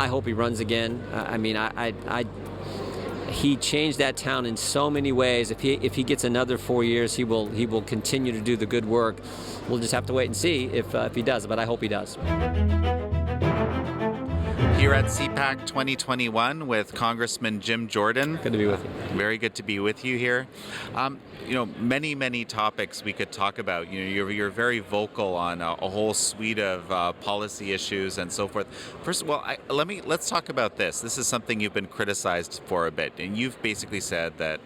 I hope he runs again. He changed that town in so many ways. If he gets another 4 years, he will continue to do the good work. We'll just have to wait and see if he does, but I hope he does. Here at CPAC 2021 with Congressman Jim Jordan. Good to be with you. Very good to be with you here. Many topics we could talk about. You're very vocal on a whole suite of policy issues and so forth. First of all, let's talk about this. This is something you've been criticized for a bit, and you've basically said that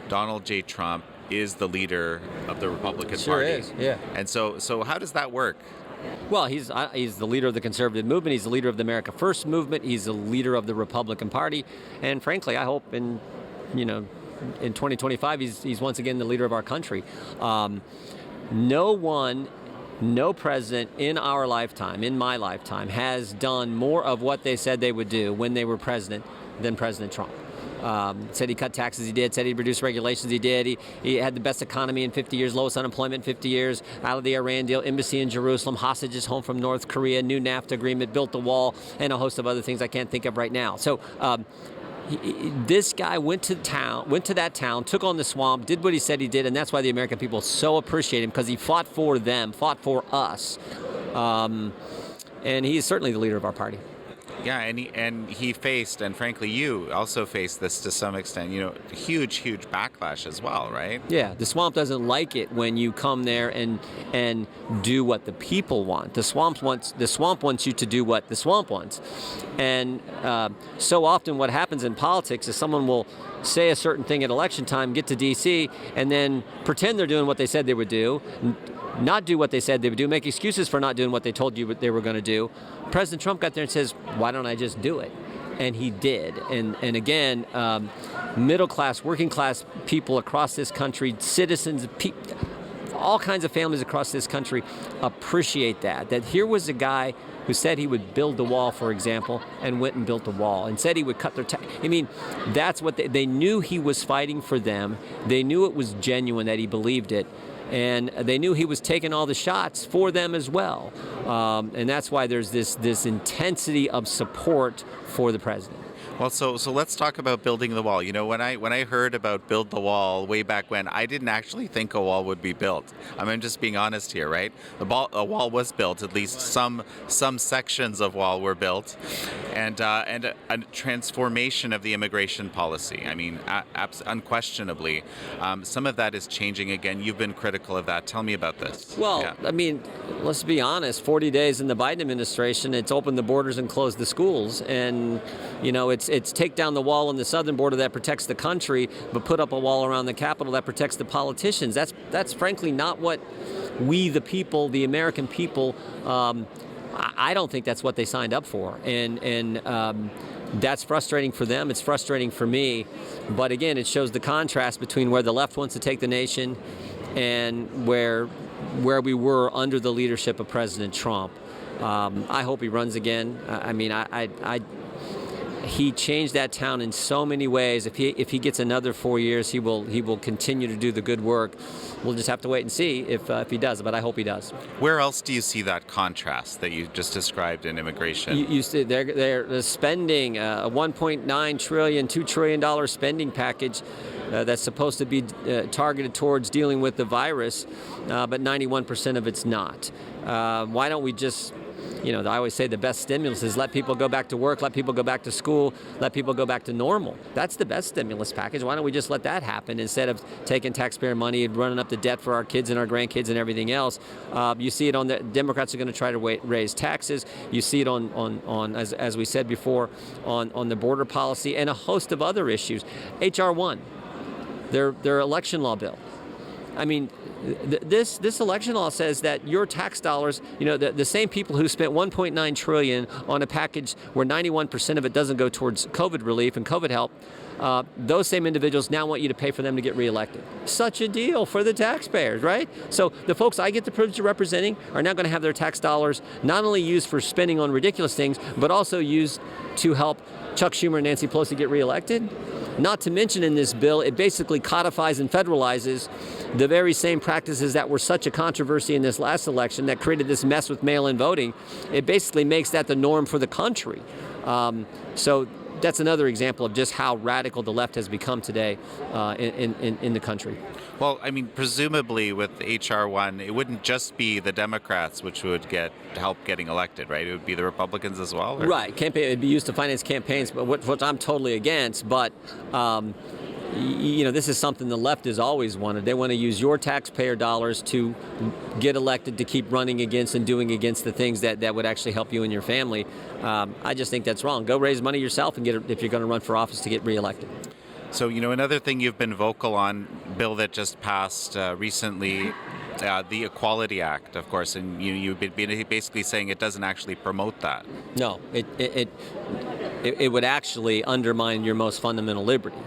Donald J. Trump is the leader of the Republican Party. Sure is, yeah. And so how does that work? Well, he's the leader of the conservative movement. He's the leader of the America First movement. He's the leader of the Republican Party. And frankly, I hope in 2025, he's once again the leader of our country. No president in our lifetime, in my lifetime, has done more of what they said they would do when they were president than President Trump. Said he cut taxes, he did. Said he'd reduce regulations, he did. He had the best economy in 50 years, lowest unemployment in 50 years, out of the Iran deal, embassy in Jerusalem, hostages home from North Korea, new NAFTA agreement, built the wall, and a host of other things I can't think of right now. So this guy went to that town, took on the swamp, did what he said he did, and that's why the American people so appreciate him, because he fought for them, fought for us. And he is certainly the leader of our party. Yeah, and he faced, and frankly, you also faced this to some extent, huge backlash as well, right? Yeah, the swamp doesn't like it when you come there and do what the people want. The swamp wants you to do what the swamp wants. And so often what happens in politics is someone will say a certain thing at election time, get to D.C., and then pretend they're doing what they said they would do, not do what they said they would do, make excuses for not doing what they told you what they were going to do. President Trump got there and says, why don't I just do it? And he did. And again, middle class, working class people across this country, citizens, all kinds of families across this country appreciate that here was a guy who said he would build the wall, for example, and went and built the wall, and said he would cut their tax. That's what they knew. He was fighting for them. They knew it was genuine, that he believed it. And they knew he was taking all the shots for them as well. And that's why there's this intensity of support for the president. Well, so let's talk about building the wall. When I heard about build the wall way back when, I didn't actually think a wall would be built. I'm just being honest here, right? A wall was built. At least some sections of wall were built, and a transformation of the immigration policy. Unquestionably, some of that is changing again. You've been critical of that. Tell me about this. Well, yeah. Let's be honest. 40 days in the Biden administration, it's opened the borders and closed the schools, and it's take down the wall on the southern border that protects the country, but put up a wall around the Capitol that protects the politicians. That's frankly not what we, the people, the American people, I don't think that's what they signed up for. And that's frustrating for them. It's frustrating for me. But again, it shows the contrast between where the left wants to take the nation and where we were under the leadership of President Trump. I hope he runs again. He changed that town in so many ways. If he gets another 4 years, he will continue to do the good work. We'll just have to wait and see if he does, but I hope he does. Where else do you see that contrast that you just described in immigration? You see they're spending a $1.9 trillion, $2 trillion spending package that's supposed to be targeted towards dealing with the virus, but 91% of it's not. Why don't we just... I always say the best stimulus is let people go back to work, let people go back to school, let people go back to normal. That's the best stimulus package. Why don't we just let that happen instead of taking taxpayer money and running up the debt for our kids and our grandkids and everything else? You see it on the Democrats are going to try to raise taxes. You see it on as we said before, on the border policy and a host of other issues. H.R. 1, their election law bill. This election law says that your tax dollars, the same people who spent $1.9 trillion on a package where 91% of it doesn't go towards COVID relief and COVID help, those same individuals now want you to pay for them to get reelected. Such a deal for the taxpayers, right? So the folks I get the privilege of representing are now going to have their tax dollars not only used for spending on ridiculous things, but also used to help Chuck Schumer and Nancy Pelosi get reelected. Not to mention in this bill, it basically codifies and federalizes the very same practices that were such a controversy in this last election that created this mess with mail-in voting. It basically makes that the norm for the country. So that's another example of just how radical the left has become today in the country. Well, I mean, presumably with HR 1, it wouldn't just be the Democrats which would get help getting elected, right? It would be the Republicans as well? Or? Right. Campaign, it'd be used to finance campaigns, but what I'm totally against. But this is something the left has always wanted. They want to use your taxpayer dollars to get elected, to keep running against and doing against the things that would actually help you and your family. I just think that's wrong. Go raise money yourself and get it if you're going to run for office to get reelected. So, another thing you've been vocal on, bill that just passed recently, the Equality Act, of course, and you've been basically saying it doesn't actually promote that. No, it would actually undermine your most fundamental liberty.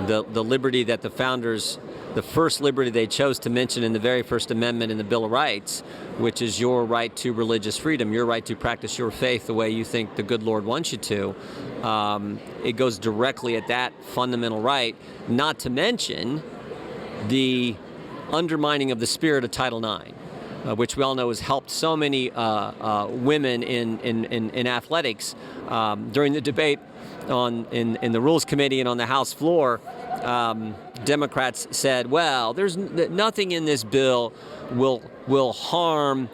The liberty that the founders, the first liberty they chose to mention in the very first amendment in the Bill of Rights, which is your right to religious freedom, your right to practice your faith the way you think the good Lord wants you to. It goes directly at that fundamental right, not to mention the undermining of the spirit of Title IX, which we all know has helped so many women in athletics. During the debate in the Rules Committee and on the House floor, Democrats said, well, there's nothing in this bill will harm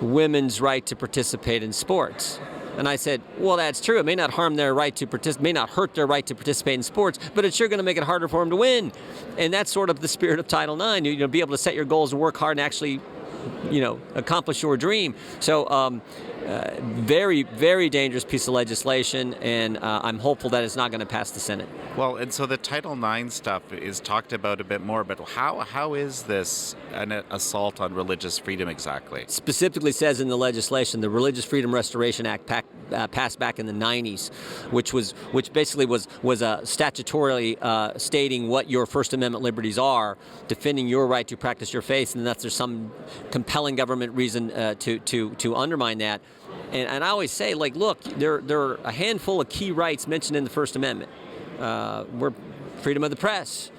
women's right to participate in sports. And I said, well, that's true. It may not harm their right to participate, may not hurt their right to participate in sports, but it's sure going to make it harder for them to win. And that's sort of the spirit of Title IX. Be able to set your goals and work hard and actually, accomplish your dream. So very, very dangerous piece of legislation, and I'm hopeful that it's not going to pass the Senate. Well, and so the Title IX stuff is talked about a bit more, but how is this an assault on religious freedom exactly? It specifically says in the legislation, the Religious Freedom Restoration Act passed back in the 90s, which basically was statutorily stating what your First Amendment liberties are, defending your right to practice your faith, and that there's some compelling government reason to undermine that. And I always say, look, there are a handful of key rights mentioned in the First Amendment. We're freedom of the press,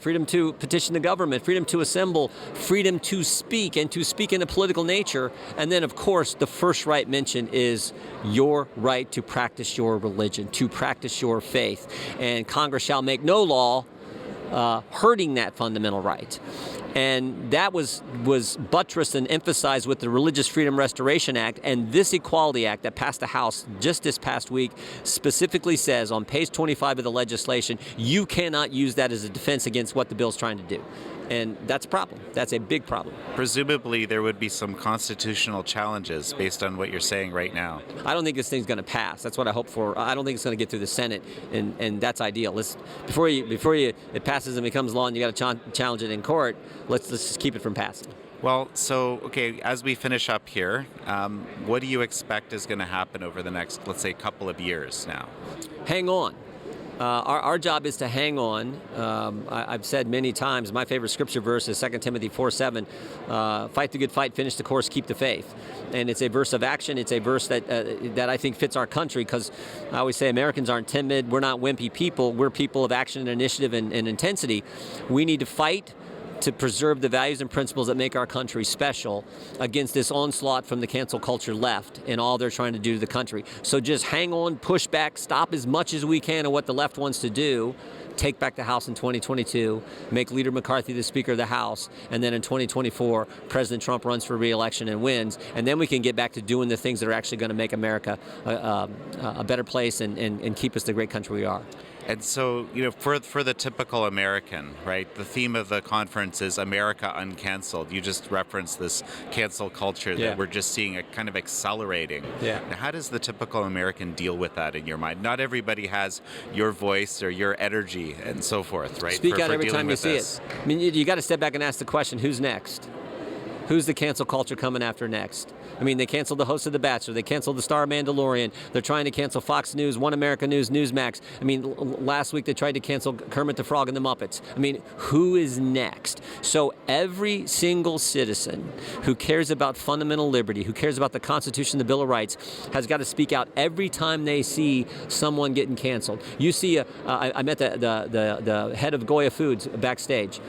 freedom to petition the government, freedom to assemble, freedom to speak and to speak in a political nature. And then, of course, the first right mentioned is your right to practice your religion, to practice your faith. And Congress shall make no law hurting that fundamental right. And that was buttressed and emphasized with the Religious Freedom Restoration Act. And this Equality Act that passed the House just this past week specifically says on page 25 of the legislation, you cannot use that as a defense against what the bill's trying to do. And that's a problem. That's a big problem. Presumably, there would be some constitutional challenges based on what you're saying right now. I don't think this thing's going to pass. That's what I hope for. I don't think it's going to get through the Senate, and that's ideal. Before it passes and becomes law, and you got to challenge it in court. Let's just keep it from passing. Well, so, okay, as we finish up here, what do you expect is going to happen over the next, let's say, couple of years now? Hang on. Our job is to hang on. I've said many times, my favorite scripture verse is 2 Timothy 4:7. Fight the good fight, finish the course, keep the faith. And it's a verse of action. It's a verse that I think fits our country, because I always say Americans aren't timid. We're not wimpy people. We're people of action and initiative and intensity. We need to fight to preserve the values and principles that make our country special against this onslaught from the cancel culture left and all they're trying to do to the country. So just hang on, push back, stop as much as we can of what the left wants to do, take back the House in 2022, make Leader McCarthy the Speaker of the House, and then in 2024, President Trump runs for re-election and wins, and then we can get back to doing the things that are actually going to make America a better place and keep us the great country we are. And so, for the typical American, right, the theme of the conference is America Uncanceled. You just referenced this cancel culture that we're just seeing kind of accelerating. Yeah. Now, how does the typical American deal with that in your mind? Not everybody has your voice or your energy and so forth, right? Speak out every time you see it. I mean, you got to step back and ask the question, who's next? Who's the cancel culture coming after next? I mean, they canceled the host of The Bachelor. They canceled the star of Mandalorian. They're trying to cancel Fox News, One America News, Newsmax. I mean, last week they tried to cancel Kermit the Frog and the Muppets. I mean, who is next? So every single citizen who cares about fundamental liberty, who cares about the Constitution, the Bill of Rights, has got to speak out every time they see someone getting canceled. You see, I met the head of Goya Foods backstage.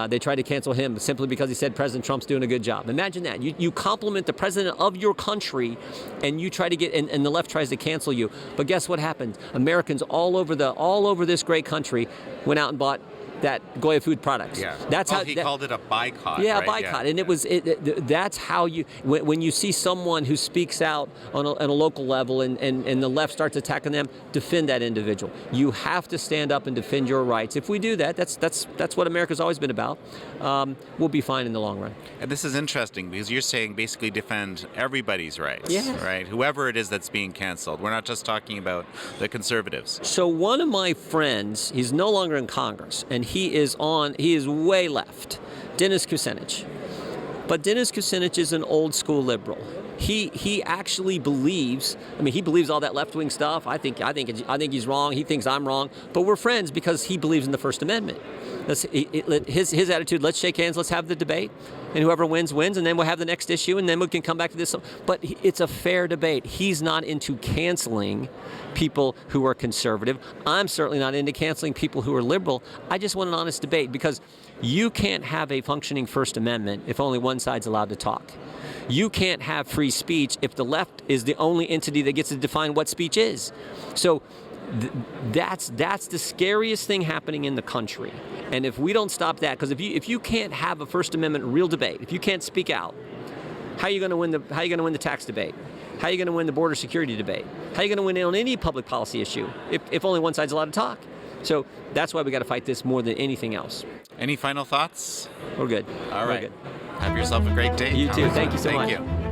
They tried to cancel him simply because he said President Trump's doing a good job. Imagine that. You compliment the president of your country, and you try to get, and the left tries to cancel you. But guess what happened? Americans all over this great country went out and bought that Goya food products. Yeah. That's how he called it a boycott. Yeah, right? a boycott. And it was that's how you when you see someone who speaks out on a local level and the left starts attacking them, defend that individual. You have to stand up and defend your rights. If we do that, that's what America's always been about. We'll be fine in the long run. And this is interesting because you're saying basically defend everybody's rights, Yes. right? Whoever it is that's being canceled. We're not just talking about the conservatives. So one of my friends, he's no longer in Congress, and he is way left, Dennis Kucinich. But Dennis Kucinich is an old school liberal. He actually believes. I mean, he believes all that left wing stuff. I think he's wrong. He thinks I'm wrong. But we're friends because he believes in the First Amendment. His attitude. Let's shake hands. Let's have the debate, and whoever wins, and then we'll have the next issue, and then we can come back to this. But it's a fair debate. He's not into canceling people who are conservative. I'm certainly not into canceling people who are liberal. I just want an honest debate because you can't have a functioning First Amendment if only one side's allowed to talk. You can't have free speech if the left is the only entity that gets to define what speech is. So that's the scariest thing happening in the country. And if we don't stop that, because if you can't have a First Amendment real debate, if you can't speak out, how are you going to win the tax debate? How are you going to win the border security debate? How are you going to win on any public policy issue if only one side's allowed to talk? So that's why we got to fight this more than anything else. Any final thoughts? We're good. All We're right. good. Have yourself a great day. You too. Thank you so much. Thank you.